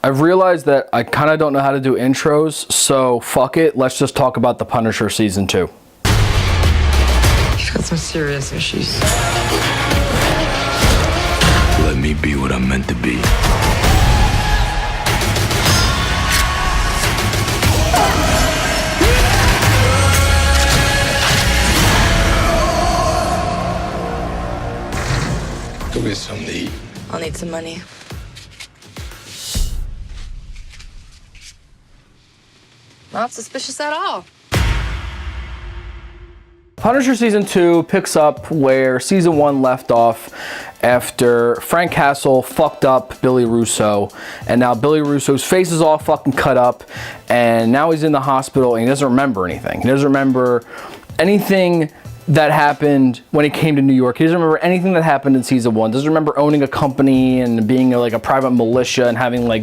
I've realized that I kind of don't know how to do intros, so fuck it. Let's just talk about The Punisher Season 2. He's got some serious issues. Let me be what I'm meant to be. Go get something to eat. I'll need some money. Not suspicious at all. Punisher Season 2 picks up where Season 1 left off after Frank Castle fucked up Billy Russo, and now Billy Russo's face is all fucking cut up, and now he's in the hospital and he doesn't remember anything. He doesn't remember anything that happened when he came to New York. He doesn't remember anything that happened in Season 1. Doesn't remember owning a company and being like a private militia and having like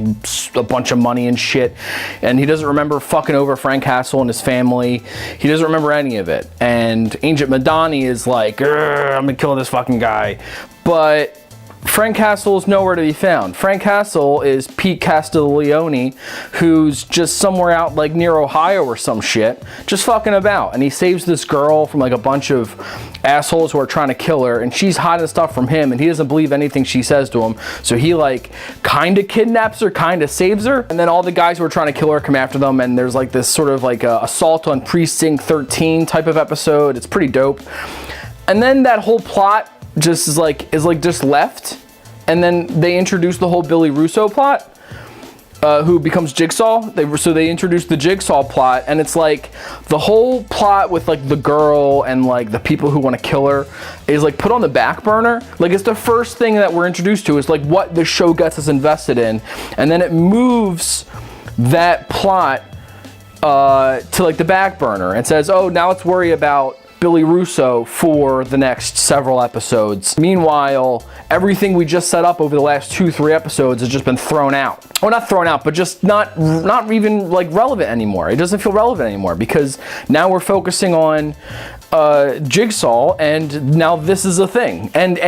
a bunch of money and shit. And he doesn't remember fucking over Frank Castle and his family. He doesn't remember any of it. And Agent Madani is like, I'm gonna kill this fucking guy. But Frank Castle is nowhere to be found. Frank Castle is Pete Castiglione, who's just somewhere out like near Ohio or some shit, just fucking about. And he saves this girl from like a bunch of assholes who are trying to kill her, and she's hiding stuff from him, and he doesn't believe anything she says to him. So he like kind of kidnaps her, kind of saves her, and then all the guys who are trying to kill her come after them, and there's like this sort of like assault on Precinct 13 type of episode. It's pretty dope. And then that whole plot just is just left, and then they introduce the whole Billy Russo plot, who becomes Jigsaw. They introduced the Jigsaw plot, and it's like the whole plot with like the girl and like the people who want to kill her is like put on the back burner. Like it's the first thing that we're introduced to is like what the show gets us invested in, and then it moves that plot to like the back burner and says, oh, now let's worry about Billy Russo for the next several episodes. Meanwhile, everything we just set up over the last 2-3 episodes has just been thrown out. Well, not thrown out, but just not even like relevant anymore. It doesn't feel relevant anymore because now we're focusing on Jigsaw, and now this is a thing. And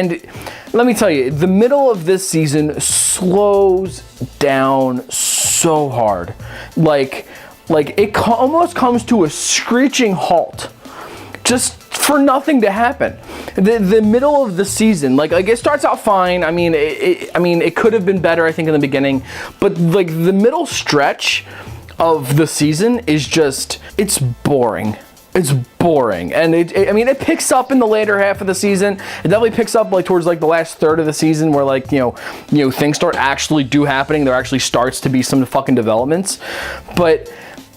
let me tell you, the middle of this season slows down so hard. Like it almost comes to a screeching halt, just for nothing to happen. The middle of the season, like it starts out fine. I mean, it could have been better, I think, in the beginning, but like the middle stretch of the season is just, it's boring. It's boring, and it picks up in the later half of the season. It definitely picks up like towards like the last third of the season, where like you know things start actually happening. There actually starts to be some fucking developments, but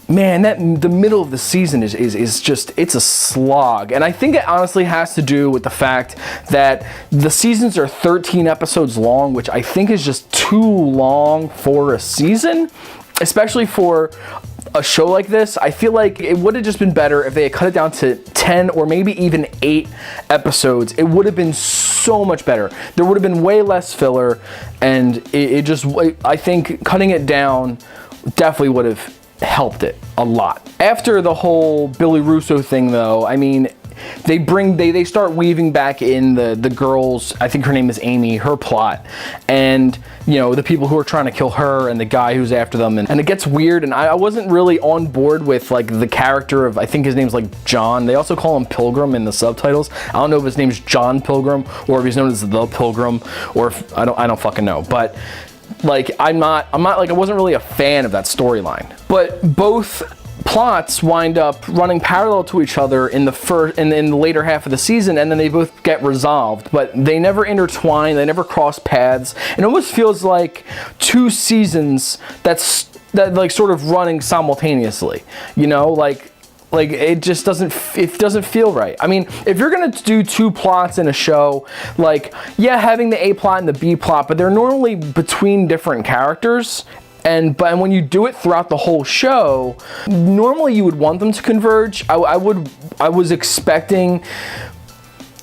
man, the middle of the season is just, it's a slog. And I think it honestly has to do with the fact that the seasons are 13 episodes long, which I think is just too long for a season, especially for a show like this. I feel like it would have just been better if they had cut it down to 10 or maybe even 8 episodes. It would have been so much better. There would have been way less filler, and I think cutting it down definitely would have helped it a lot. After the whole Billy Russo thing, though, I mean, they start weaving back in the girls, I think her name is Amy, her plot, and the people who are trying to kill her and the guy who's after them, and it gets weird, and I wasn't really on board with like the character of, I think his name's like John. They also call him Pilgrim in the subtitles. I don't know if his name's John Pilgrim or if he's known as the Pilgrim, or if I don't fucking know, but like I'm not like, I wasn't really a fan of that storyline. But both plots wind up running parallel to each other in the later half of the season, and then they both get resolved, but they never intertwine, they never cross paths. It almost feels like 2 seasons that like sort of running simultaneously, like it just doesn't feel right. I mean, if you're gonna do 2 plots in a show, like, yeah, having the A plot and the B plot, but they're normally between different characters, and when you do it throughout the whole show, normally you would want them to converge. I was expecting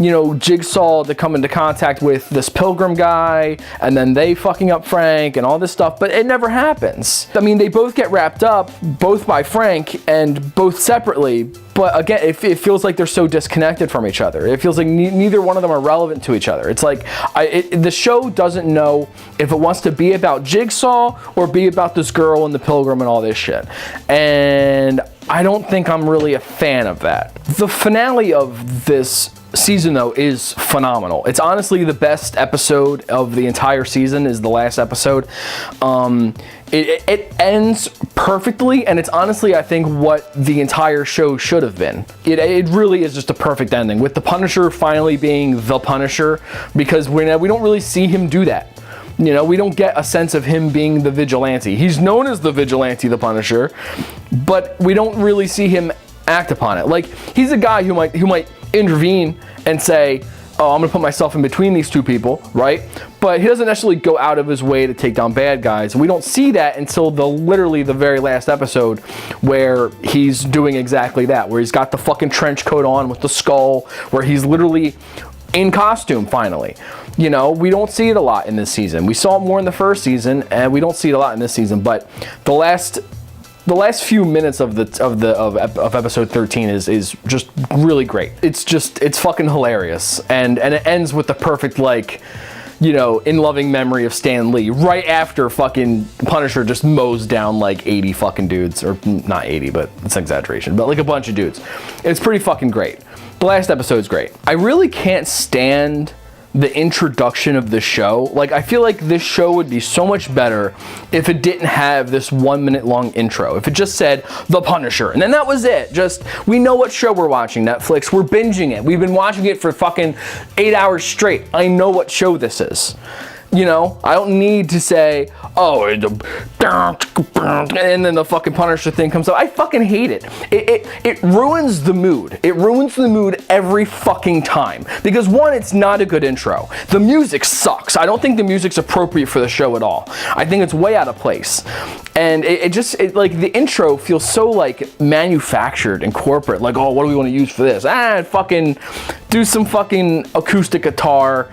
Jigsaw to come into contact with this Pilgrim guy, and then they fucking up Frank and all this stuff, but it never happens. I mean, they both get wrapped up, both by Frank and both separately, But again, it feels like they're so disconnected from each other. It feels like neither one of them are relevant to each other. It's like the show doesn't know if it wants to be about Jigsaw or be about this girl and the Pilgrim and all this shit. And I don't think I'm really a fan of that. The finale of this season, though, is phenomenal. It's honestly the best episode of the entire season is the last episode. It ends perfectly, and it's honestly, I think, what the entire show should have been. It really is just a perfect ending, with the Punisher finally being the Punisher, because we don't really see him do that. You know, we don't get a sense of him being the vigilante. He's known as the vigilante, the Punisher, but we don't really see him act upon it. Like, he's a guy who might intervene and say, oh, I'm gonna put myself in between these two people, right? But he doesn't necessarily go out of his way to take down bad guys. We don't see that until literally the very last episode, where he's doing exactly that, where he's got the fucking trench coat on with the skull, where he's literally in costume finally. You know, we don't see it a lot in this season. We saw it more in the first season, and we don't see it a lot in this season. But the last few minutes of episode 13 is just really great. It's fucking hilarious, and it ends with the perfect, like, you know, in loving memory of Stan Lee, right after fucking Punisher just mows down like 80 fucking dudes, or not 80, but it's an exaggeration, but like a bunch of dudes. It's pretty fucking great. The last episode's great. I really can't stand the introduction of the show. Like, I feel like this show would be so much better if it didn't have this 1 minute long intro. If it just said The Punisher, and then that was it. Just, we know what show we're watching, Netflix. We're binging it. We've been watching it for fucking 8 hours straight. I know what show this is. You know, I don't need to say, oh, and then the fucking Punisher thing comes up. I fucking hate it. It ruins the mood. It ruins the mood every fucking time. Because one, it's not a good intro. The music sucks. I don't think the music's appropriate for the show at all. I think it's way out of place. And it like, the intro feels so like manufactured and corporate. Like, oh, what do we want to use for this? Fucking do some fucking acoustic guitar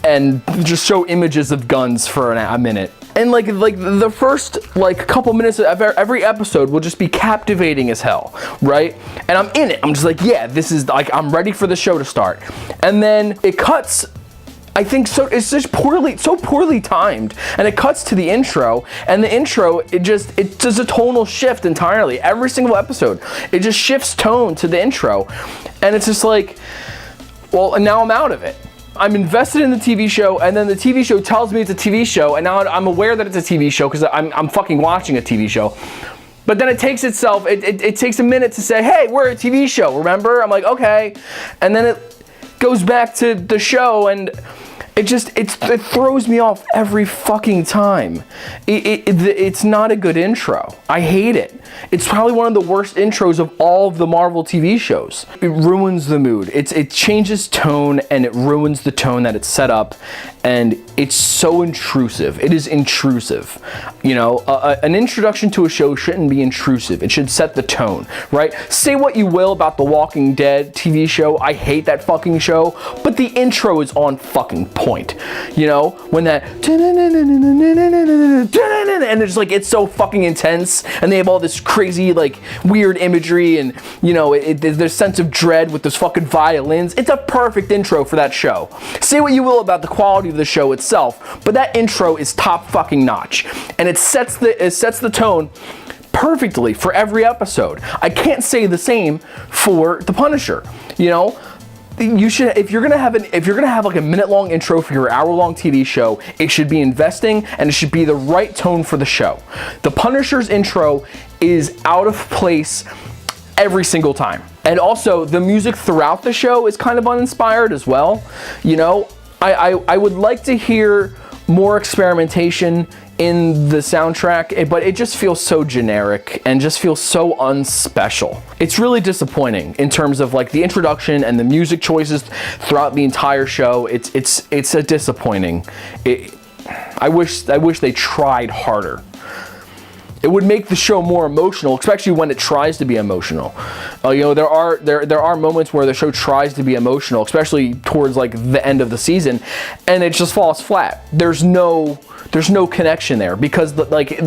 and just show images of guns for a minute. And like the first like couple minutes of every episode will just be captivating as hell, right? And I'm in it. I'm just like, yeah, this is like, I'm ready for the show to start. And then it cuts, I think, so it's just so poorly timed, and it cuts to the intro, and the intro, it does a tonal shift entirely. Every single episode, it just shifts tone to the intro, and it's just like, well, and now I'm out of it. I'm invested in the TV show, and then the TV show tells me it's a TV show, and now I'm aware that it's a TV show because I'm fucking watching a TV show. But then it takes a minute to say, hey, we're a TV show, remember? I'm like, okay. And then it goes back to the show, and it throws me off every fucking time. It's not a good intro. I hate it. It's probably one of the worst intros of all of the Marvel TV shows. It ruins the mood. It changes tone, and it ruins the tone that it's set up, and it's so intrusive. It is intrusive. You know, an introduction to a show shouldn't be intrusive. It should set the tone, right? Say what you will about the Walking Dead TV show. I hate that fucking show, but the intro is on fucking point. You know, when that and it's like, it's so fucking intense, and they have all this crazy like weird imagery, and you know, there's sense of dread with those fucking violins. It's a perfect intro for that show. Say what you will about the quality of the show itself, but that intro is top fucking notch, and it sets the tone perfectly for every episode. I can't say the same for The Punisher. You know, you should, if you're gonna have like a minute-long intro for your hour-long TV show, it should be investing, and it should be the right tone for the show. The Punisher's intro is out of place every single time. And also, the music throughout the show is kind of uninspired as well. You know, I would like to hear more experimentation in the soundtrack, but it just feels so generic and just feels so unspecial. It's really disappointing in terms of like the introduction and the music choices throughout the entire show. It's a disappointing. I wish they tried harder. It would make the show more emotional, especially when it tries to be emotional. You know, there are moments where the show tries to be emotional, especially towards like the end of the season, and it just falls flat. There's no connection there, because like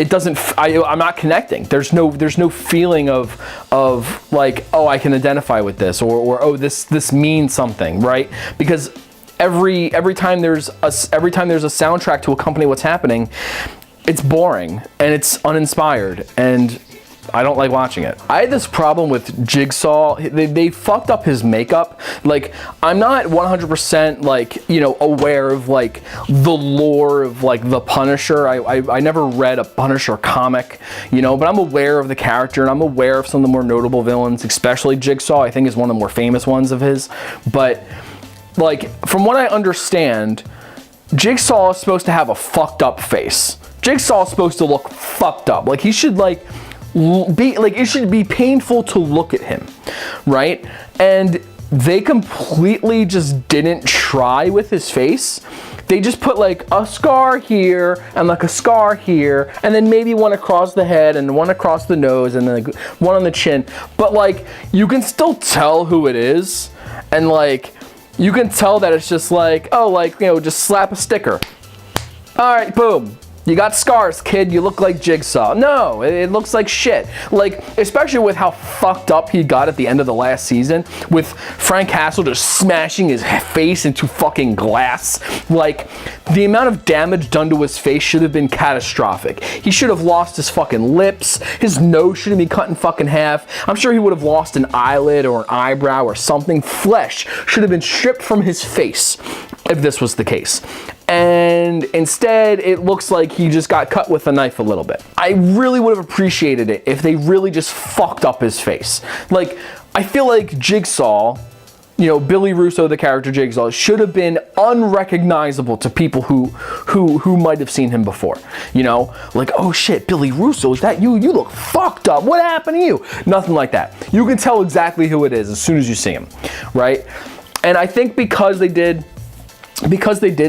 it doesn't. I'm not connecting. There's no feeling of like, oh, I can identify with this, or oh, this means something, right? Because every time there's a soundtrack to accompany what's happening, it's boring and it's uninspired, and I don't like watching it. I had this problem with Jigsaw. They fucked up his makeup. Like, I'm not 100% like, you know, aware of like the lore of like the Punisher. I never read a Punisher comic, you know, but I'm aware of the character and I'm aware of some of the more notable villains, especially Jigsaw. I think is one of the more famous ones of his. But like, from what I understand, Jigsaw is supposed to have a fucked up face. Jigsaw is supposed to look fucked up. Like, he should like be like, it should be painful to look at him, right? And they completely just didn't try with his face. They just put like a scar here and like a scar here, and then maybe one across the head and one across the nose and then like one on the chin. But like, you can still tell who it is, and like, you can tell that it's just like, oh, like, you know, just slap a sticker. All right, boom. You got scars, kid. You look like Jigsaw. No, it looks like shit. Like, especially with how fucked up he got at the end of the last season, with Frank Castle just smashing his face into fucking glass. Like, the amount of damage done to his face should have been catastrophic. He should have lost his fucking lips. His nose should have been cut in fucking half. I'm sure he would have lost an eyelid or an eyebrow or something. Flesh should have been stripped from his face if this was the case. And instead, it looks like he just got cut with a knife a little bit. I really would have appreciated it if they really just fucked up his face. Like, I feel like Jigsaw, you know, Billy Russo, the character Jigsaw, should have been unrecognizable to people who might have seen him before. You know, like, oh shit, Billy Russo, is that you? You look fucked up. What happened to you? Nothing like that. You can tell exactly who it is as soon as you see him, right? And I think because they did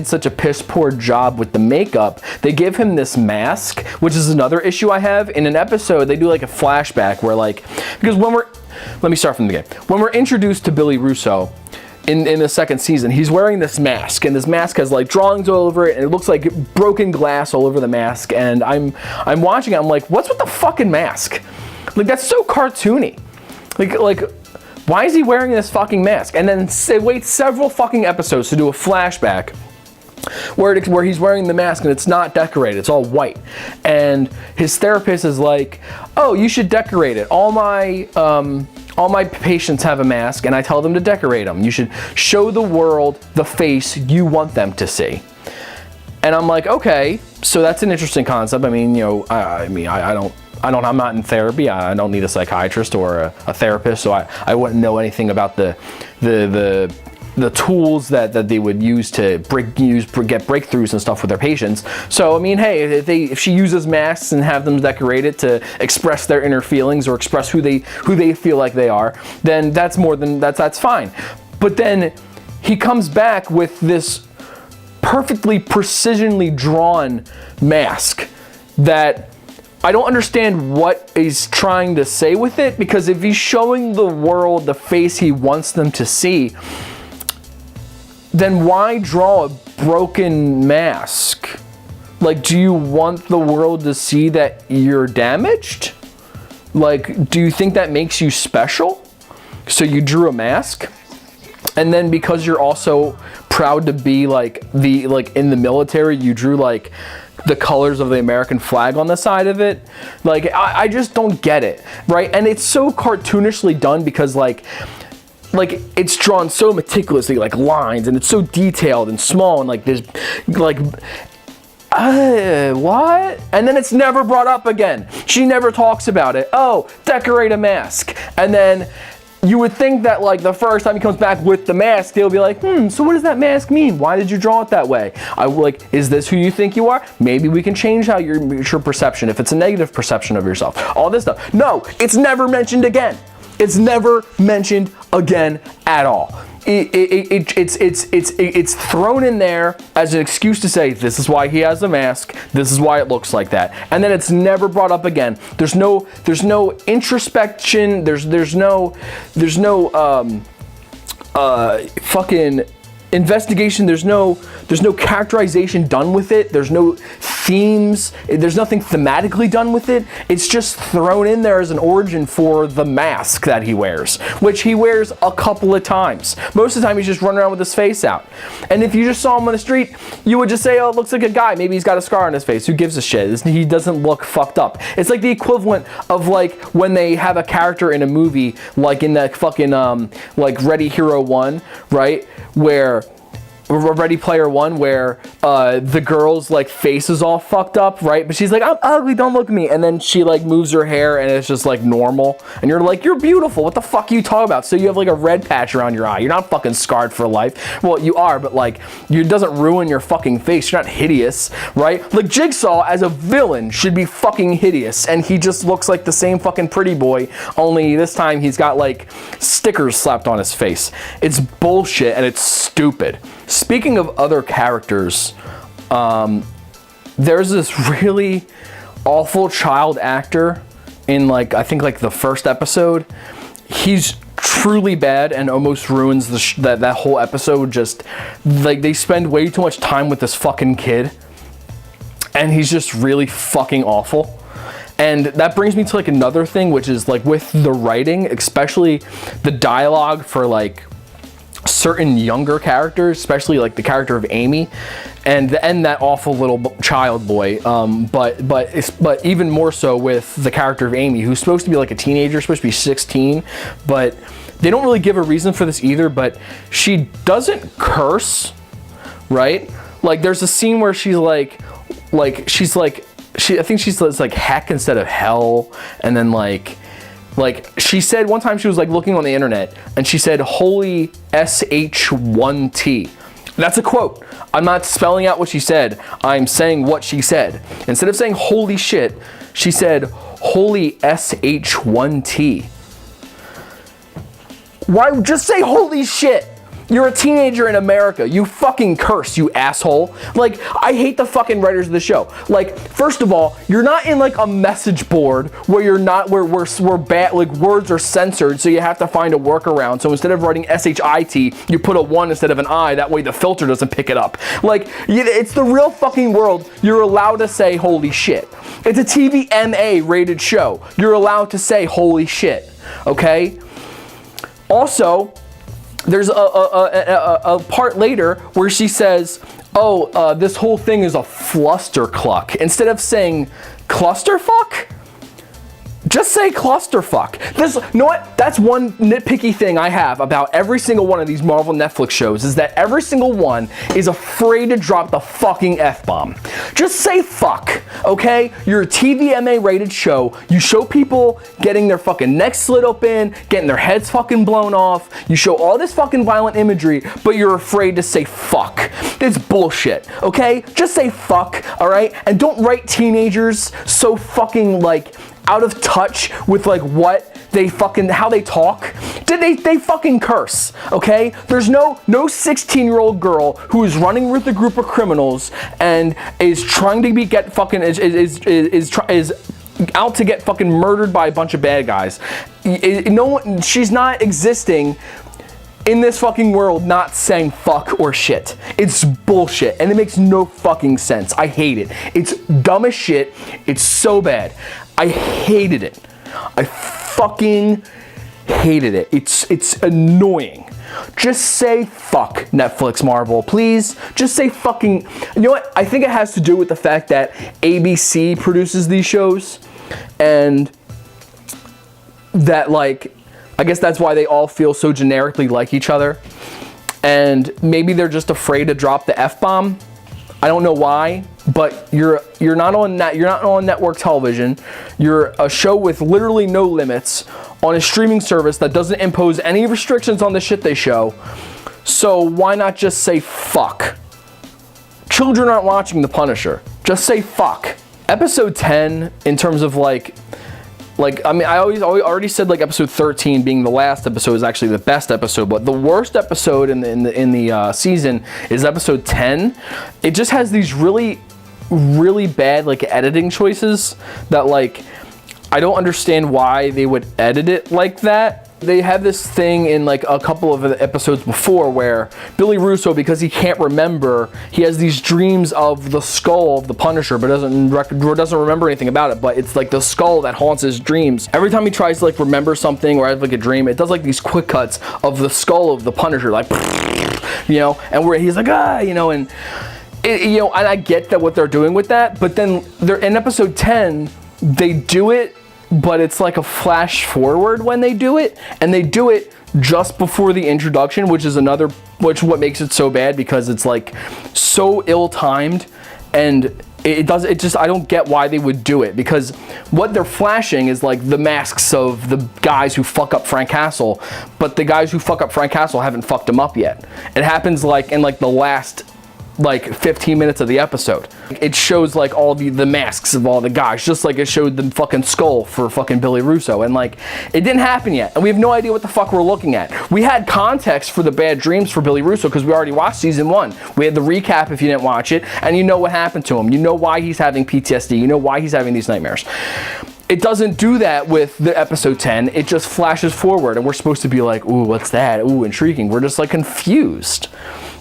such a piss poor job with the makeup, they give him this mask, which is another issue I have. In an episode, they do like a flashback where like, because let me start from the beginning. When we're introduced to Billy Russo in the second season, he's wearing this mask, and this mask has like drawings all over it, and it looks like broken glass all over the mask. And I'm watching it, I'm like, what's with the fucking mask? Like, that's so cartoony. Like, why is he wearing this fucking mask? And then they wait several fucking episodes to do a flashback where he's wearing the mask and it's not decorated, it's all white. And his therapist is like, oh, you should decorate it. All my patients have a mask and I tell them to decorate them. You should show the world the face you want them to see. And I'm like, okay, so that's an interesting concept. I mean, you know, I'm not in therapy. I don't need a psychiatrist or a therapist, so I wouldn't know anything about the tools that they would use to get breakthroughs and stuff with their patients. So I mean, hey, if she uses masks and have them decorated to express their inner feelings or express who they feel like they are, then that's fine. But then he comes back with this perfectly precisionally drawn mask that I don't understand what he's trying to say with it, because if he's showing the world the face he wants them to see, then why draw a broken mask? Like, do you want the world to see that you're damaged? Like, do you think that makes you special? So you drew a mask? And then because you're also proud to be like in the military, you drew like the colors of the American flag on the side of it. Like, I just don't get it, right? And it's so cartoonishly done because like it's drawn so meticulously, like lines, and it's so detailed and small, and like there's like what? And then it's never brought up again. She never talks about it. Oh, decorate a mask. And then you would think that like the first time he comes back with the mask, they'll be like, so what does that mask mean? Why did you draw it that way? Is this who you think you are? Maybe we can change how your perception, if it's a negative perception of yourself. All this stuff. No, it's never mentioned again. It's never mentioned again at all. It's thrown in there as an excuse to say this is why he has a mask, this is why it looks like that, and then it's never brought up again. There's no introspection. There's no fucking investigation, there's no characterization done with it, there's no themes, there's nothing thematically done with it. It's just thrown in there as an origin for the mask that he wears, which he wears a couple of times. Most of the time he's just running around with his face out. And if you just saw him on the street, you would just say, oh, it looks like a guy, maybe he's got a scar on his face, who gives a shit? He doesn't look fucked up. It's like the equivalent of like when they have a character in a movie, like in that fucking like Ready Hero 1, right, where Ready Player One, where the girl's like face is all fucked up, right? But she's like, I'm ugly, don't look at me. And then she like moves her hair and it's just like normal. And you're like, you're beautiful. What the fuck are you talking about? So you have like a red patch around your eye. You're not fucking scarred for life. Well, you are, but like, it doesn't ruin your fucking face. You're not hideous, right? Like Jigsaw as a villain should be fucking hideous. And he just looks like the same fucking pretty boy, only this time he's got like stickers slapped on his face. It's bullshit and it's stupid. Speaking of other characters, there's this really awful child actor in like, I think like the first episode. He's truly bad and almost ruins that whole episode. Just like they spend way too much time with this fucking kid and he's just really fucking awful. And that brings me to like another thing, which is like with the writing, especially the dialogue for like certain younger characters, especially like the character of Amy and that awful little child boy, but even more so with the character of Amy, who's supposed to be like a teenager, supposed to be 16, but they don't really give a reason for this either. But she doesn't curse, right? Like there's a scene where she's like I think she says like heck instead of hell, and then like she said one time she was like looking on the internet and she said holy SH1T. That's a quote. I'm not spelling out what she said. I'm saying what she said. Instead of saying holy shit, she said holy SH1T. Why just say holy shit? You're a teenager in America. You fucking curse, you asshole. Like, I hate the fucking writers of the show. Like, first of all, you're not in like a message board where you're not, where bad, like words are censored, so you have to find a workaround. So instead of writing SHIT, you put a 1 instead of an I. That way the filter doesn't pick it up. Like, it's the real fucking world. You're allowed to say holy shit. It's a TVMA rated show. You're allowed to say holy shit, okay? Also, there's a part later where she says, oh, this whole thing is a flustercluck. Instead of saying clusterfuck, just say clusterfuck. You know what? That's one nitpicky thing I have about every single one of these Marvel Netflix shows, is that every single one is afraid to drop the fucking F-bomb. Just say fuck, okay? You're a TVMA rated show. You show people getting their fucking necks slit open, getting their heads fucking blown off. You show all this fucking violent imagery, but you're afraid to say fuck. It's bullshit, okay? Just say fuck, all right? And don't write teenagers so fucking like out of touch with like what they fucking, how they talk. They fucking curse, okay? There's no 16-year-old girl who is running with a group of criminals and is trying to is out to get fucking murdered by a bunch of bad guys. She's not existing in this fucking world not saying fuck or shit. It's bullshit and it makes no fucking sense. I hate it. It's dumb as shit. It's so bad. I hated it. I fucking hated it. It's annoying. Just say fuck, Netflix, Marvel, please. Just say fucking, you know what? I think it has to do with the fact that ABC produces these shows, and that like, I guess that's why they all feel so generically like each other. And maybe they're just afraid to drop the F-bomb. I don't know why, but you're not on network television. You're a show with literally no limits on a streaming service that doesn't impose any restrictions on the shit they show. So why not just say fuck? Children aren't watching The Punisher. Just say fuck. Episode 10, in terms of like I mean, I already said like episode 13 being the last episode is actually the best episode, but the worst episode in the season is episode 10. It just has these really bad like editing choices that like I don't understand why they would edit it like that. They have this thing in like a couple of the episodes before where Billy Russo, because he can't remember, he has these dreams of the skull of the Punisher, but doesn't remember anything about it. But it's like the skull that haunts his dreams. Every time he tries to like remember something or have like a dream, it does like these quick cuts of the skull of the Punisher, like, you know, and where he's like, you know, and you know, and I get that what they're doing with that, but then they're in episode 10, they do it, but it's like a flash forward when they do it, and they do it just before the introduction, which what makes it so bad, because it's like so ill-timed, and I don't get why they would do it, because what they're flashing is like the masks of the guys who fuck up Frank Castle, but the guys who fuck up Frank Castle haven't fucked him up yet. It happens like in like the last like 15 minutes of the episode. It shows like all the masks of all the guys, just like it showed the fucking skull for fucking Billy Russo, and like it didn't happen yet, and we have no idea what the fuck we're looking at. We had context for the bad dreams for Billy Russo because we already watched season 1. We had the recap if you didn't watch it, and you know what happened to him. You know why he's having PTSD. You know why he's having these nightmares. It doesn't do that with the episode 10. It just flashes forward, and we're supposed to be like, ooh, what's that? Ooh, intriguing. We're just like confused.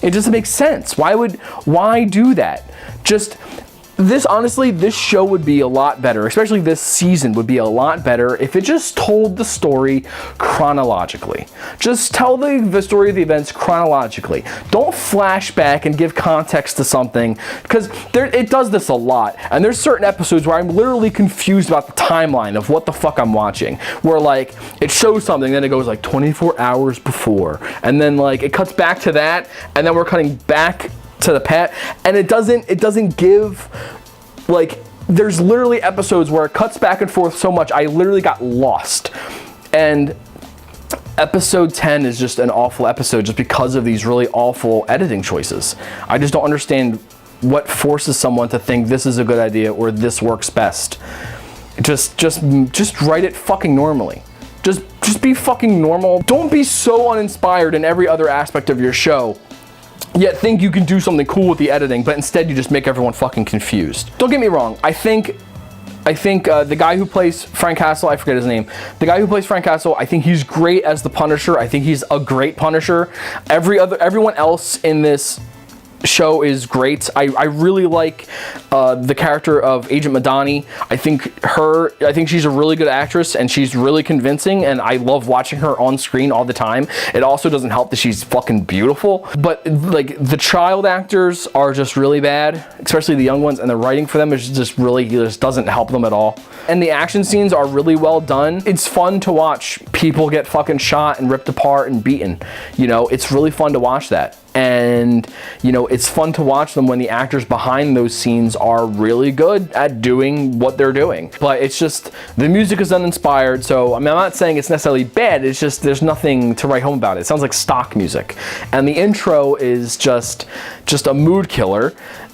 It doesn't make sense. Why do that? Honestly, this show would be a lot better, especially this season would be a lot better if it just told the story chronologically. Just tell the story of the events chronologically. Don't flash back and give context to something, because it does this a lot. And there's certain episodes where I'm literally confused about the timeline of what the fuck I'm watching. Where like, it shows something, then it goes like 24 hours before. And then like, it cuts back to that, and then we're cutting back to the past, and it doesn't give, like, there's literally episodes where it cuts back and forth so much I literally got lost. And episode 10 is just an awful episode just because of these really awful editing choices. I just don't understand what forces someone to think this is a good idea or this works best. Just write it fucking normally. Just be fucking normal. Don't be so uninspired in every other aspect of your show, yet think you can do something cool with the editing, but instead you just make everyone fucking confused. Don't get me wrong, I think the guy who plays Frank Castle, I forget his name, the guy who plays Frank Castle, I think he's great as the Punisher. I think he's a great Punisher. Everyone else in this show is great. I really like the character of Agent Madani. I think she's a really good actress, and she's really convincing, and I love watching her on screen all the time. It also doesn't help that she's fucking beautiful, but like the child actors are just really bad, especially the young ones, and the writing for them is just doesn't help them at all. And the action scenes are really well done. It's fun to watch people get fucking shot and ripped apart and beaten. You know, it's really fun to watch that. And, you know, it's fun to watch them when the actors behind those scenes are really good at doing what they're doing. But it's just, the music is uninspired, so, I mean, I'm not saying it's necessarily bad, it's just, there's nothing to write home about it. It sounds like stock music. And the intro is just a mood killer.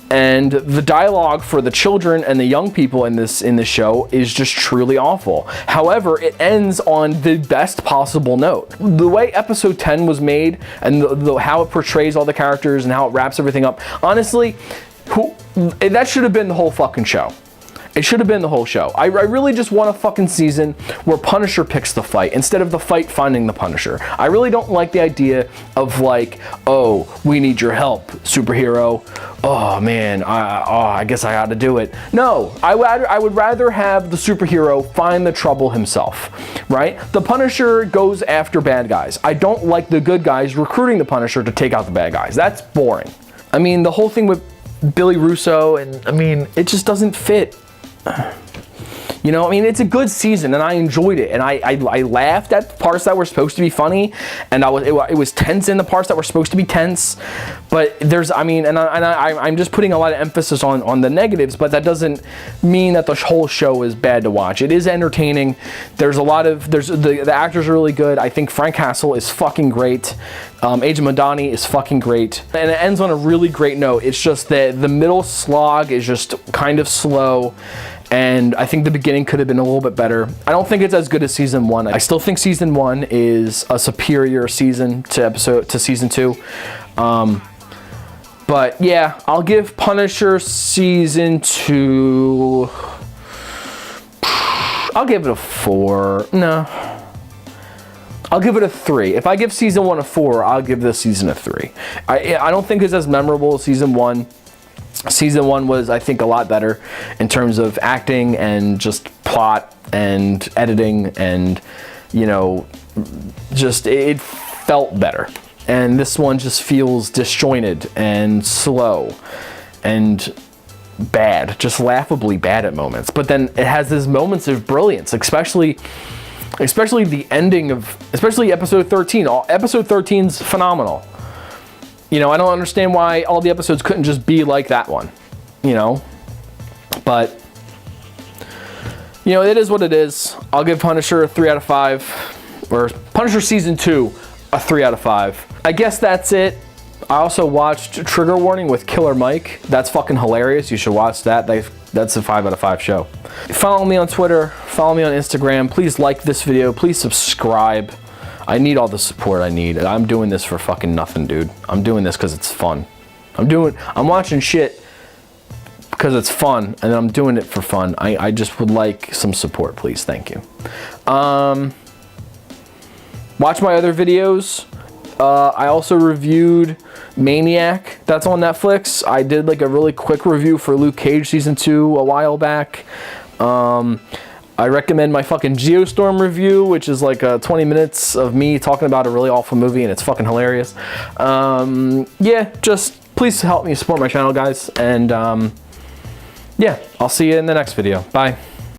And the dialogue for the children and the young people in this show is just truly awful. However, it ends on the best possible note. The way episode 10 was made, and how it portrays all the characters and how it wraps everything up, honestly, that should have been the whole fucking show. It should have been the whole show. I really just want a fucking season where Punisher picks the fight instead of the fight finding the Punisher. I really don't like the idea of like, oh, we need your help, superhero. Oh man, I guess I gotta do it. No, I would rather have the superhero find the trouble himself, right? The Punisher goes after bad guys. I don't like the good guys recruiting the Punisher to take out the bad guys. That's boring. I mean, the whole thing with Billy Russo, and I mean, it just doesn't fit. You know, I mean, it's a good season, and I enjoyed it, and I laughed at parts that were supposed to be funny, and it was tense in the parts that were supposed to be tense. But I'm just putting a lot of emphasis on the negatives, but that doesn't mean that the whole show is bad to watch. It is entertaining. The actors are really good. I think Frank Castle is fucking great. Agent Madani is fucking great, and it ends on a really great note. It's just that the middle slog is just kind of slow, and I think the beginning could have been a little bit better. I don't think it's as good as season 1. I still think season 1 is a superior season to season 2. But yeah, I'll give Punisher season 2. I'll give it a 4. No. I'll give it a 3. If I give season 1 a 4, I'll give this season a 3. I don't think it's as memorable as season 1. Season 1 was, I think, a lot better in terms of acting and just plot and editing, and, you know, just it felt better. And this one just feels disjointed and slow and bad, just laughably bad at moments. But then it has these moments of brilliance, especially the ending of, especially episode 13. Episode 13's phenomenal. You know, I don't understand why all the episodes couldn't just be like that one, you know? But, you know, it is what it is. I'll give Punisher a 3 out of 5, or Punisher Season 2 a 3 out of 5. I guess that's it. I also watched Trigger Warning with Killer Mike. That's fucking hilarious. You should watch that. That's a 5 out of 5 show. Follow me on Twitter. Follow me on Instagram. Please like this video. Please subscribe. I need all the support I need. I'm doing this for fucking nothing, dude. I'm doing this because it's fun. I'm watching shit because it's fun, and then I'm doing it for fun. I just would like some support, please. Thank you. Watch my other videos. I also reviewed Maniac. That's on Netflix. I did like a really quick review for Luke Cage Season 2 a while back. I recommend my fucking Geostorm review, which is like 20 minutes of me talking about a really awful movie, and it's fucking hilarious. Yeah, just please help me support my channel, guys. And yeah, I'll see you in the next video. Bye.